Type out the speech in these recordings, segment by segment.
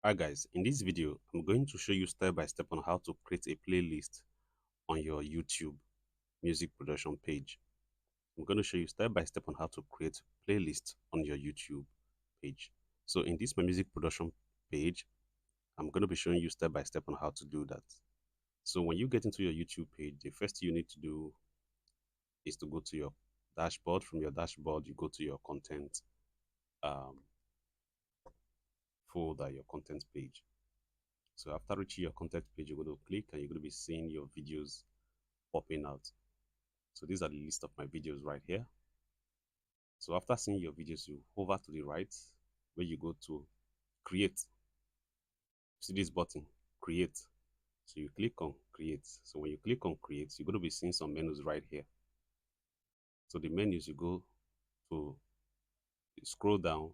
Hi guys, in this video, I'm going to show you step by step on how to create a playlist on your YouTube music production page. I'm going to show you step by step on how to create playlist on your YouTube page. So in this my music production page, I'm going to be showing you step by step on how to do that. So when you get into your YouTube page, the first thing you need to do is to go to your dashboard. From your dashboard, you go to your content um, folder, your content page. So after reaching your content page, you're going to click and you're going to be seeing your videos popping out. So these are the list of my videos right here. So after seeing your videos, you hover to the right where you go to create. See this button, create. So you click on create. So when you click on create, you're going to be seeing some menus right here. So the menus, you go to scroll down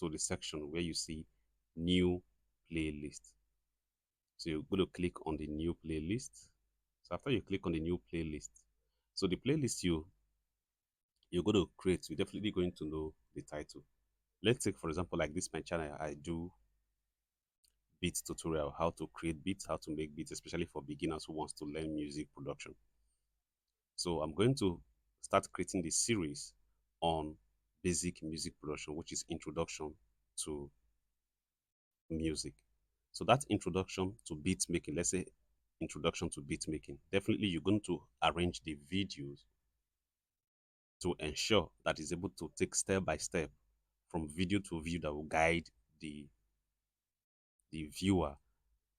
to the section where you see new playlist. So you're going to click on the new playlist. So after you click on the new playlist, so the playlist you're going to create, you're definitely going to know the title. Let's take, for example, like this, my channel, I do beat tutorial, how to create beats, how to make beats, especially for beginners who wants to learn music production. So I'm going to start creating this series on basic music production, which is introduction to music. So that introduction to beat making, let's say introduction to beat making, definitely you're going to arrange the videos to ensure that is able to take step by step from video to view that will guide the viewer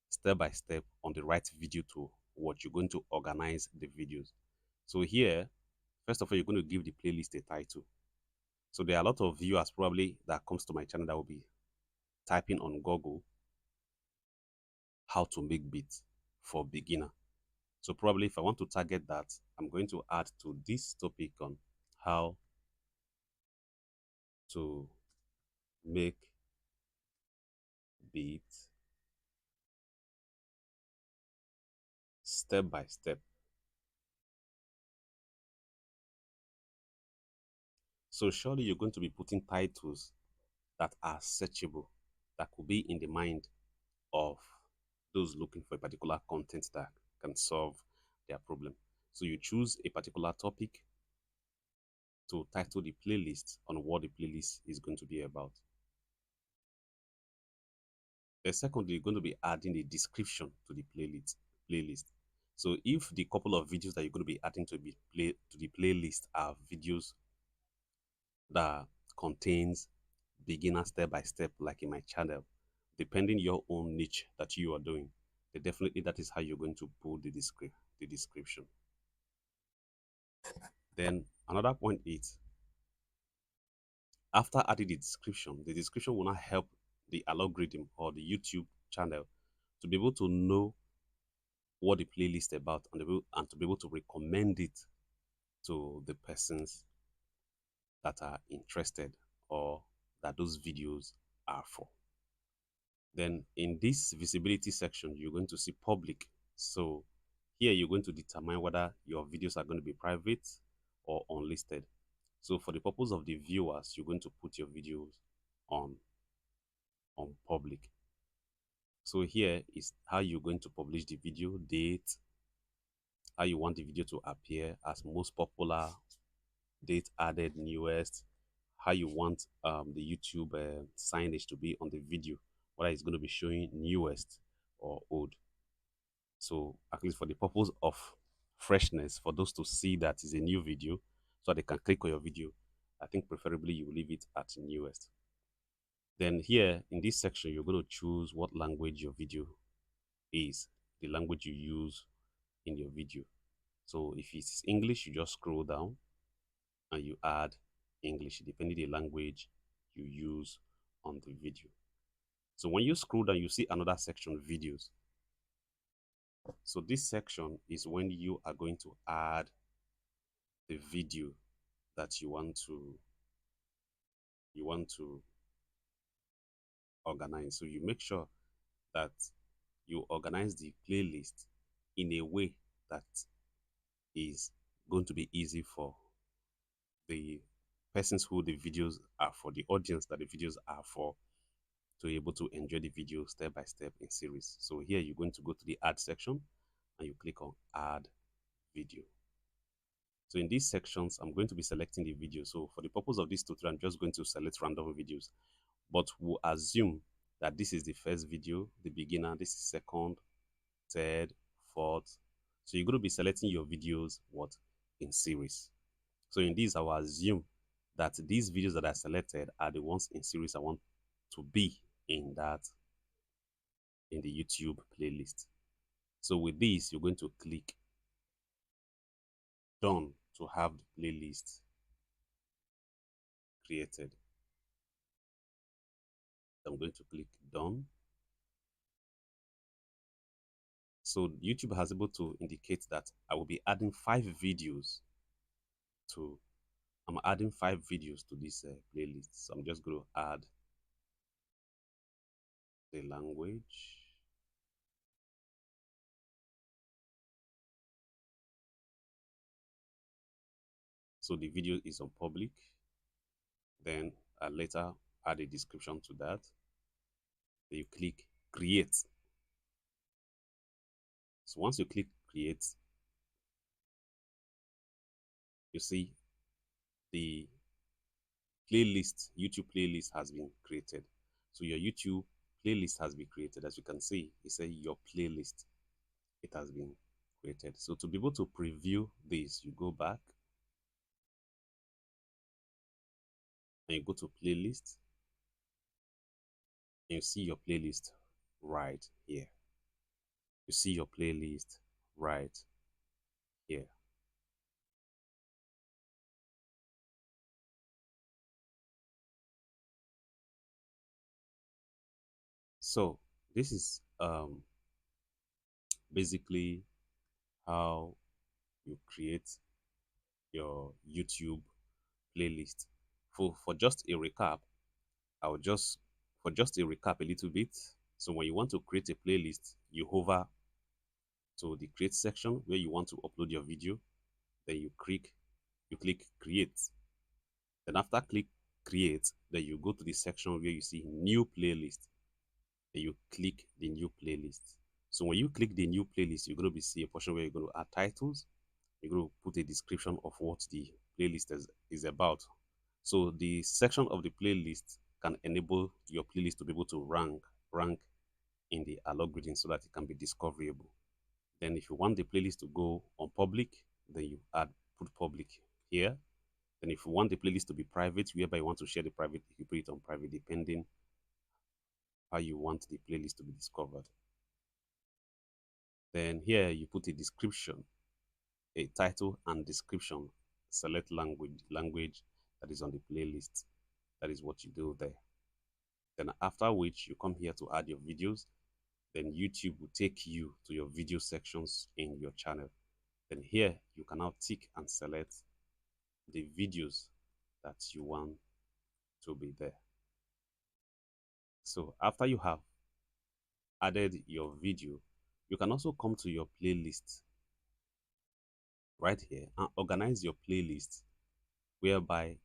step by step on the right video to watch. You're going to organize the videos. So here, first of all, you're going to give the playlist a title. So there are a lot of viewers probably that comes to my channel that will be typing on Google how to make beats for beginner. So probably if I want to target that, I'm going to add to this topic on how to make beats step by step. So surely you're going to be putting titles that are searchable, that could be in the mind of those looking for a particular content that can solve their problem. So you choose a particular topic to title the playlist on what the playlist is going to be about. Then secondly, you're going to be adding a description to the playlist. So if the couple of videos that you're going to be adding to the playlist are videos that contains beginner step by step, like in my channel, depending your own niche that you are doing, then definitely that is how you're going to put the description. Then another point is after adding the description will not help the algorithm or the YouTube channel to be able to know what the playlist about and to be able to recommend it to the persons that are interested or that those videos are for. Then in this visibility section, you're going to see public. So here you're going to determine whether your videos are going to be private or unlisted. So for the purpose of the viewers, you're going to put your videos on public. So here is how you're going to publish the video, date, how you want the video to appear as most popular, date added, newest, how you want the YouTube signage to be on the video, whether it's going to be showing newest or old. So at least for the purpose of freshness, for those to see that is a new video, so they can click on your video, I think preferably you will leave it at newest. Then here in this section, you're going to choose what language your video is, the language you use in your video. So if it's English, you just scroll down and you add English, depending the language you use on the video. So when you scroll down, you see another section, videos. So this section is when you are going to add the video that you want to organize. So you make sure that you organize the playlist in a way that is going to be easy for the persons who the videos are for, the audience that the videos are for, to be able to enjoy the video step by step in series. So here you're going to go to the add section and you click on add video. So in these sections, I'm going to be selecting the video. So for the purpose of this tutorial, I'm just going to select random videos, but we'll assume that this is the first video, the beginner, this is second, third, fourth. So you're going to be selecting your videos, what, in series. So in this, I will assume that these videos that I selected are the ones in series I want to be in in the YouTube playlist. So with this, you're going to click done to have the playlist created. I'm going to click done. So YouTube has able to indicate that I will be adding 5 videos to, I'm adding 5 videos to this playlist. So I'm just going to add the language. So the video is on public. Then I later add a description to that. Then you click create. So once you click create, you see the playlist, YouTube playlist has been created. So your YouTube playlist has been created. As you can see, it says your playlist. It has been created. So to be able to preview this, you go back and you go to playlist and you see your playlist right here. You see your playlist right here. So this is basically how you create your YouTube playlist. For just a recap, I'll just for just a recap a little bit. So when you want to create a playlist, you hover to the create section where you want to upload your video. Then you click create. Then after click create, then you go to the section where you see new playlist. Then you click the new playlist. So when you click the new playlist, you're going to be see a portion where you're going to add titles. You're going to put a description of what the playlist is about. So the section of the playlist can enable your playlist to be able to rank in the algorithm so that it can be discoverable. Then if you want the playlist to go on public, then you put public here. Then if you want the playlist to be private, whereby you want to share the private, you put it on private depending how you want the playlist to be discovered. Then here you put a description, a title and description. Select language that is on the playlist. That is what you do there. Then after which you come here to add your videos. Then YouTube will take you to your video sections in your channel. Then here you can now tick and select the videos that you want to be there. So after you have added your video, you can also come to your playlist right here and organize your playlist whereby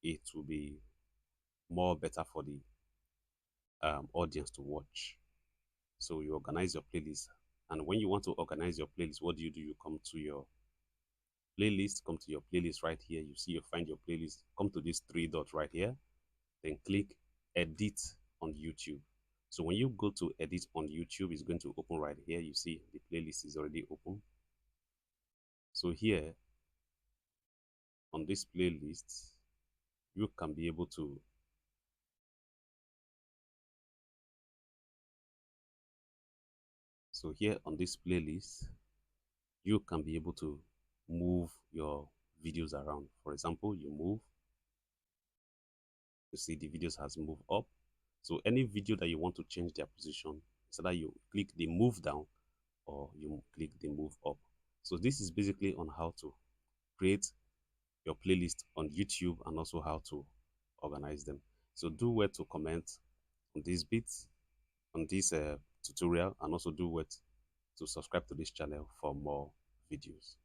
it will be more better for the audience to watch. So you organize your playlist, and when you want to organize your playlist, what do? You come to your playlist, come to your playlist right here. You find your playlist, come to this 3 dots right here, then click edit on YouTube. So when you go to edit on YouTube, it's going to open right here. You see the playlist is already open. So here on this playlist, you can be able to so here on this playlist, you can be able to move your videos around. For example, you move, you see the videos has moved up. So any video that you want to change their position, so that you click the move down or you click the move up. So this is basically on how to create your playlist on YouTube and also how to organize them. So do well to comment on these bits, on this tutorial, and also do well to subscribe to this channel for more videos.